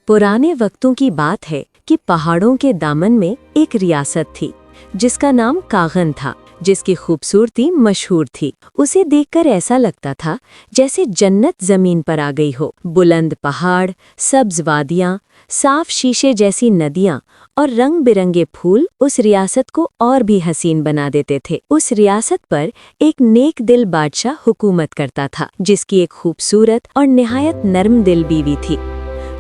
पुराने वक्तों की बात है कि पहाड़ों के दामन में एक रियासत थी जिसका नाम कागन था, जिसकी खूबसूरती मशहूर थी। उसे देखकर ऐसा लगता था जैसे जन्नत जमीन पर आ गई हो। बुलंद पहाड़, सब्ज वादियां, साफ शीशे जैसी नदियां और रंग बिरंगे फूल उस रियासत को और भी हसीन बना देते थे। उस रियासत पर एक नेक दिल बादशाह हुकूमत करता था, जिसकी एक खूबसूरत और निहायत नर्म दिल बीवी थी।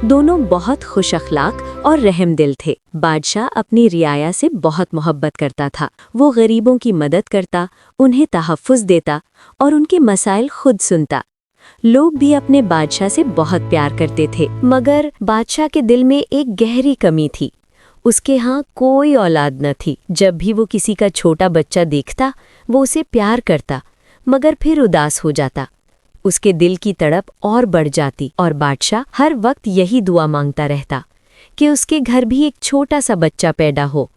दोनों बहुत खुश अखलाक और रहम दिल थे। बादशाह अपनी रियाया से बहुत मोहब्बत करता था। वो गरीबों की मदद करता, उन्हें तहफ़्फ़ुज़ देता और उनके मसाइल खुद सुनता। लोग भी अपने बादशाह से बहुत प्यार करते थे, मगर बादशाह के दिल में एक गहरी कमी थी। उसके यहाँ कोई औलाद न थी। जब भी वो किसी का छोटा बच्चा देखता, वो उसे प्यार करता, मगर फिर उदास हो जाता। उसके दिल की तड़प और बढ़ जाती और बादशाह हर वक्त यही दुआ मांगता रहता कि उसके घर भी एक छोटा सा बच्चा पैदा हो।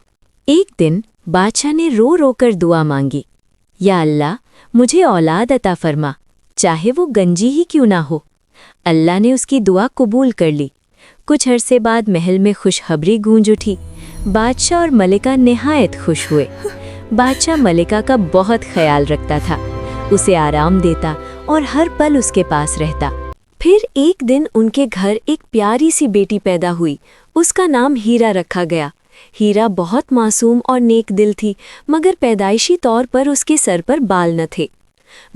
एक दिन बादशाह ने रो रो कर दुआ मांगी, या अल्लाह, मुझे औलाद अता फरमा, चाहे वो गंजी ही क्यों ना हो। अल्लाह ने उसकी दुआ कबूल कर ली। कुछ अरसे बाद महल में खुशखबरी गूंज उठी। बादशाह और मलिका निहायत खुश हुए। बादशाह मलिका का बहुत ख्याल रखता था, उसे आराम देता और हर पल उसके पास रहता। फिर एक दिन उनके घर एक प्यारी सी बेटी पैदा हुई। उसका नाम हीरा रखा गया। हीरा बहुत मासूम और नेक दिल थी, मगर पैदाइशी तौर पर उसके सर पर बाल न थे।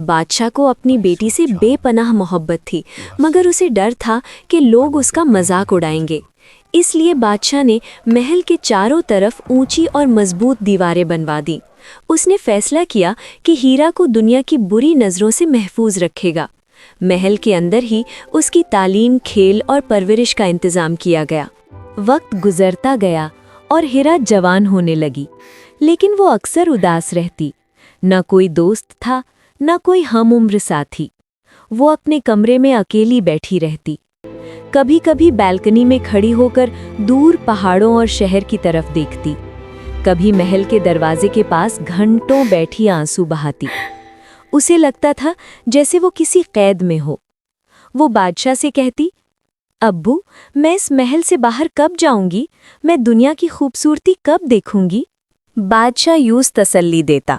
बादशाह को अपनी बेटी से बेपनाह मोहब्बत थी, मगर उसे डर था कि लोग उसका मजाक उड़ाएंगे। इसलिए बादशाह ने महल के चारों तरफ ऊंची और मजबूत दीवारें बनवा दी। उसने फैसला किया कि हीरा को दुनिया की बुरी नज़रों से महफूज रखेगा। महल के अंदर ही उसकी तालीम, खेल और परवरिश का इंतज़ाम किया गया। वक्त गुजरता गया और हीरा जवान होने लगी, लेकिन वो अक्सर उदास रहती। न कोई दोस्त था, न कोई हम उम्र साथी। वो अपने कमरे में अकेली बैठी रहती। कभी कभी बैल्कनी में खड़ी होकर दूर पहाड़ों और शहर की तरफ देखती। कभी महल के दरवाजे के पास घंटों बैठी आंसू बहाती। उसे लगता था जैसे वो किसी कैद में हो। वो बादशाह से कहती, अब्बू, मैं इस महल से बाहर कब जाऊंगी? मैं दुनिया की खूबसूरती कब देखूंगी? बादशाह यूं तसल्ली देता,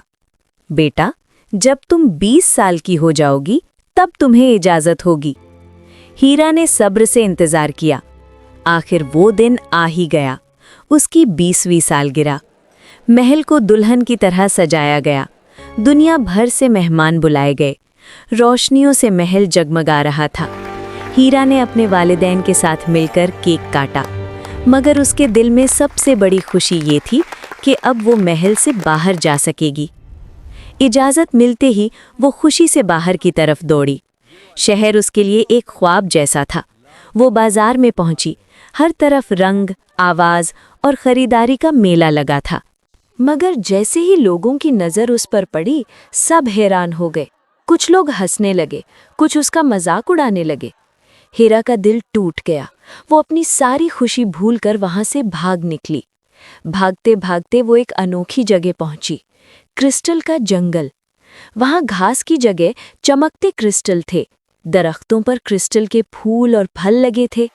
बेटा, जब तुम 20 साल की हो जाओगी तब तुम्हें इजाजत होगी। हीरा ने सब्र से इंतजार किया। आखिर वो दिन आ ही गया। उसकी 20वीं सालगिरह। महल को दुल्हन की तरह सजाया गया। दुनिया भर से मेहमान बुलाए गए। रोशनियों से महल जगमगा रहा था। हीरा ने अपने वालिदैन के साथ मिलकर केक काटा, मगर उसके दिल में सबसे बड़ी खुशी ये थी कि अब वो महल से बाहर जा सकेगी। इजाज़त मिलते ही वो खुशी से बाहर की तरफ दौड़ी। शहर उसके लिए एक ख्वाब जैसा था। वो बाजार में पहुंची। हर तरफ रंग, आवाज़ और ख़रीदारी का मेला लगा था। मगर जैसे ही लोगों की नज़र उस पर पड़ी, सब हैरान हो गए। कुछ लोग हंसने लगे, कुछ उसका मजाक उड़ाने लगे। हीरा का दिल टूट गया। वो अपनी सारी खुशी भूलकर वहां से भाग निकली। भागते भागते वो एक अनोखी जगह पहुंची, क्रिस्टल का जंगल। वहां घास की जगह चमकते क्रिस्टल थे। दरख्तों पर क्रिस्टल के फूल और फल लगे थे।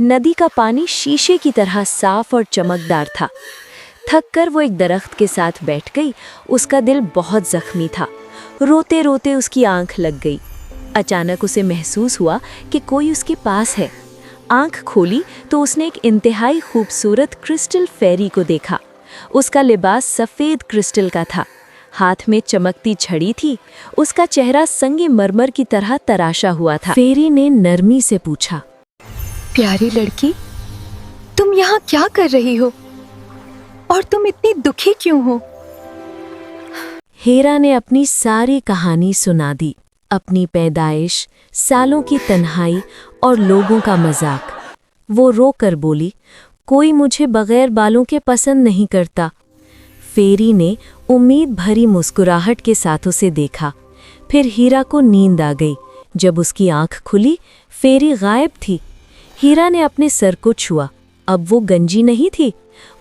नदी का पानी शीशे की तरह साफ और चमकदार था। थककर वो एक दरख्त के साथ बैठ गई। उसका दिल बहुत जख्मी था। रोते रोते उसकी आंख लग गई। अचानक उसे महसूस हुआ कि कोई उसके पास है। आंख खोली तो उसने एक इंतहाई खूबसूरत क्रिस्टल फेरी को देखा। उसका लिबास सफ़ेद क्रिस्टल का था। हाथ में चमकती छड़ी थी। उसका चेहरा संगे मरमर की तरह तराशा हुआ था। फेरी ने नरमी से पूछा, प्यारी लड़की, तुम यहाँ क्या कर रही हो और तुम इतनी दुखी क्यों हो? हीरा ने अपनी सारी कहानी सुना दी। अपनी पैदाइश, सालों की तन्हाई और लोगों का मजाक। वो रो कर बोली, कोई मुझे बगैर बालों के पसंद नहीं करता। फेरी ने उम्मीद भरी मुस्कुराहट के साथ उसे देखा। फिर हीरा को नींद आ गई। जब उसकी आंख खुली, फेरी गायब थी। हीरा ने अपने सर को छुआ। अब वो गंजी नहीं थी।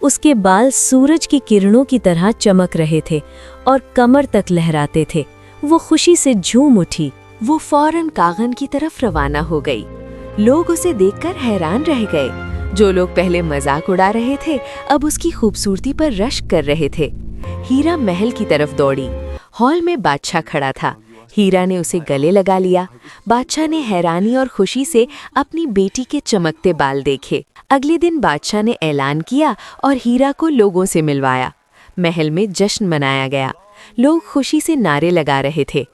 उसके बाल सूरज की किरणों की तरह चमक रहे थे और कमर तक लहराते थे। वो खुशी से झूम उठी। वो फौरन कागन की तरफ रवाना हो गई। लोग उसे देखकर हैरान रह गए। जो लोग पहले मजाक उड़ा रहे थे अब उसकी खूबसूरती पर रश्क कर रहे थे। हीरा महल की तरफ दौड़ी। हॉल में बादशाह खड़ा था। हीरा ने उसे गले लगा लिया। बादशाह ने हैरानी और खुशी से अपनी बेटी के चमकते बाल देखे। अगले दिन बादशाह ने ऐलान किया और हीरा को लोगों से मिलवाया। महल में जश्न मनाया गया। लोग खुशी से नारे लगा रहे थे।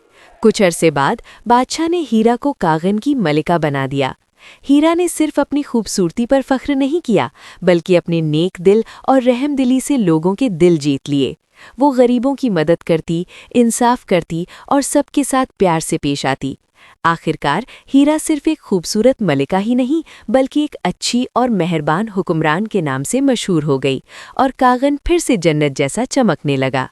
कुछ अरसे बाद बादशाह ने हीरा को कागन की मलिका बना दिया। हीरा ने सिर्फ अपनी खूबसूरती पर फख्र नहीं किया, बल्कि अपने नेक दिल और रहमदिली से लोगों के दिल जीत लिए। वो गरीबों की मदद करती, इंसाफ करती और सबके साथ प्यार से पेश आती। आखिरकार हीरा सिर्फ एक खूबसूरत मलिका ही नहीं, बल्कि एक अच्छी और मेहरबान हुक्मरान के नाम से मशहूर हो गई और कागन फिर से जन्नत जैसा चमकने लगा।